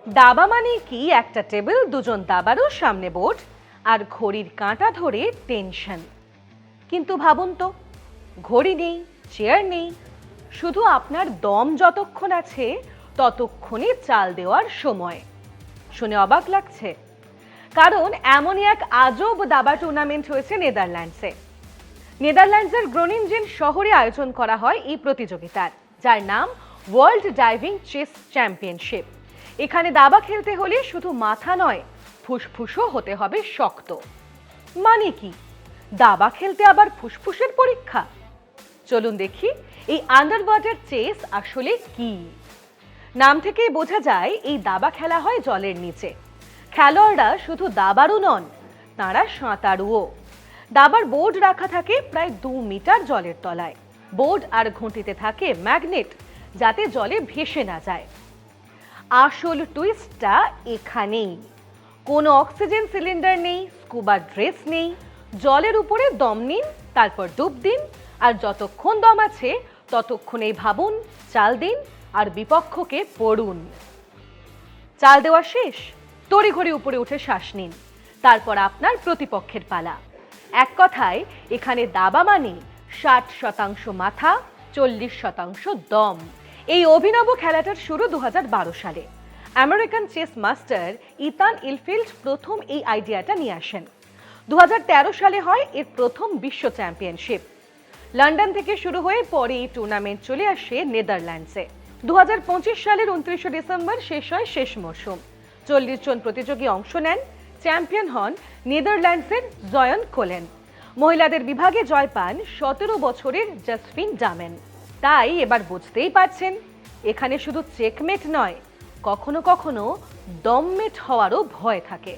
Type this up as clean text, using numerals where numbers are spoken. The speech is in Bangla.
দাবা মানে কি একটা টেবিল, দুজন দাবারও সামনে বোর্ড আর ঘড়ির কাঁটা ধরে টেনশন। কিন্তু ভাবুন তো, ঘড়ি নেই, চেয়ার নেই, শুধু আপনার দম যতক্ষণ আছে ততক্ষণই চাল দেওয়ার সময়। শুনে অবাক লাগছে? কারণ এমনই এক আজব দাবা টুর্নামেন্ট হয়েছে নেদারল্যান্ডসে। নেদারল্যান্ডসের গ্রোনিনজেন শহরে আয়োজন করা হয় এই প্রতিযোগিতার, যার নাম ওয়ার্ল্ড ডাইভিং চেস চ্যাম্পিয়নশিপ। এখানে দাবা খেলতে হলে শুধু মাথা নয়, ফুসফুসও হতে হবে শক্ত। মানে কি, দাবা খেলতে আবার ফুসফুসের পরীক্ষা? চলুন দেখি এই আন্ডার ওয়াটার চেস আসলে কি। নাম থেকেই বোঝা যায় এই দাবা খেলা হয় জলের নিচে। খেলোয়াড়রা শুধু দাবারও নন, তাঁরা সাঁতারুও। দাবার বোর্ড রাখা থাকে প্রায় 2 মিটার জলের তলায়। বোর্ড আর ঘুঁটিতে থাকে ম্যাগনেট, যাতে জলে ভেসে না যায়। আসল টুইস্টটা এখানেই। কোনো অক্সিজেন সিলিন্ডার নেই, স্কুবা ড্রেস নেই। জলের উপরে দম নিন, তারপর ডুব দিন, আর যতক্ষণ দম আছে ততক্ষণেই ভাবুন, চাল দিন আর বিপক্ষকে পড়ুন। চাল দেওয়া শেষ, তড়িঘড়ি উপরে উঠে শ্বাস নিন, তারপর আপনার প্রতিপক্ষের পালা। এক কথায়, এখানে দাবা মানে 60% মাথা, 40% দম। এই অভিনব খেলাটার শুরু 2012 সালে। আমেরিকান চেস মাস্টার ইথান ইলফিল্ড প্রথম এই আইডিয়াটা নিয়ে আসেন। 2013 সালে হয় এর প্রথম বিশ্ব চ্যাম্পিয়নশিপ। লন্ডন থেকে শুরু হয়ে পরে এই টুর্নামেন্ট চলে আসে নেদারল্যান্ডসে। 2025 সালের 29 ডিসেম্বর শেষ হয় শেষ মৌসুম। 40 জন প্রতিযোগী অংশ নেন। চ্যাম্পিয়ন হন নেদারল্যান্ডসের জয়ন কোলেন। মহিলাদের বিভাগে জয় পান 17 বছরের জাসফিন ডামেন। তাই এবার বুঝতেই পারছেন, এখানে শুধু চেকমেট নয়, কখনো কখনো দমমেট হওয়ারও ভয় থাকে।